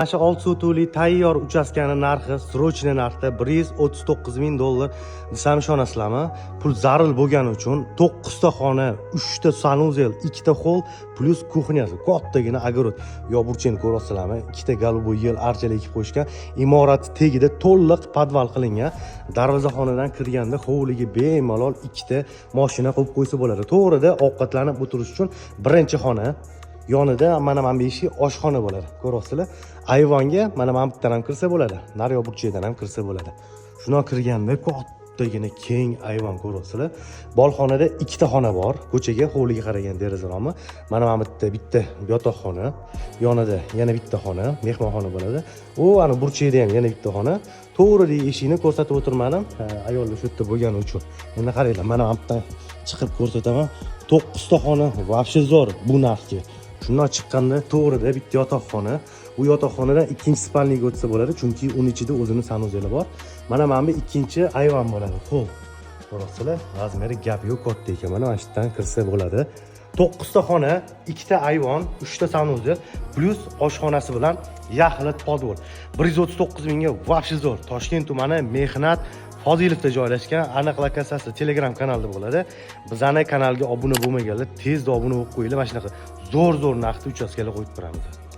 Mana shu 6 sotuli tayyor uchastkani narxi srochniy narxda $139,000 desam ishonasizlarmi? Pul zarur bo'lgani uchun 9 ta xona, 3 ta sanuzel, 2 ta hol plus kuxnyasi, kattagina огород. Yo burchini ko'rasizlarmi? 2 ta голубой yel archalar ekib qo'yishgan. Imorat tagida to'liq podval qilingan. Darvozaxonadan kirganda hovliga bemalol 2 ta mashina qo'yib qo'ysa bo'ladi. To'g'rida ovqatlanib o'tirish uchun birinchi xona, yonida mana bu eshik oshxona bo'ladi. Ko'rasizlar? Ayvonga mana bu bittadan ham kirsa bo'ladi. Naryo burchakdan ham kirsa bo'ladi. Shundan kirganda kattagina keng ayvon ko'rasizlar. Bolxonada 2 ta xona bor. Ko'chaga, hovliga qaragan derazalarmi? Mana bu bitta yotoqxona, yonida yana bitta xona, mehmonxona bo'ladi. U ana burchakda ham yana bitta xona. To'g'ridagi eshikni ko'rsatib o'tirmadim, ayollar shu yerda bo'lgani uchun. Endi qaranglar, mana bu yerdan chiqib ko'rsataman. 9 ta xona вообще zo'r bu narxga. Shundan chiqqanda to'g'rida bitta yotoqxona, u yotoqxonadan ikkinchi spalniga o'tsa bo'ladi, chunki uning ichida o'zining sanuzeli bor. Mana bu ikkinchi ayvon bo'ladi. Xo'p, ko'rasizlar, razmeri gap yo'q, katta ekan. Mana shu yerdan kirsa bo'ladi. 9 ta xona, 2 ta ayvon, 3 ta sanuzel plus oshxonasi bilan yaxlit podvol. 139 mingga вообще zo'r. Toshkent tumani Mehnat Fozilovda joylashgan. Aniq lokatsiyasi Telegram kanalida bo'ladi. Bizning kanalga obuna bo'lmaganlar tezda obuna bo'lib qo'yinglar. Mana shunaqa zo'r narxda uchastkalar qo'yib turamiz.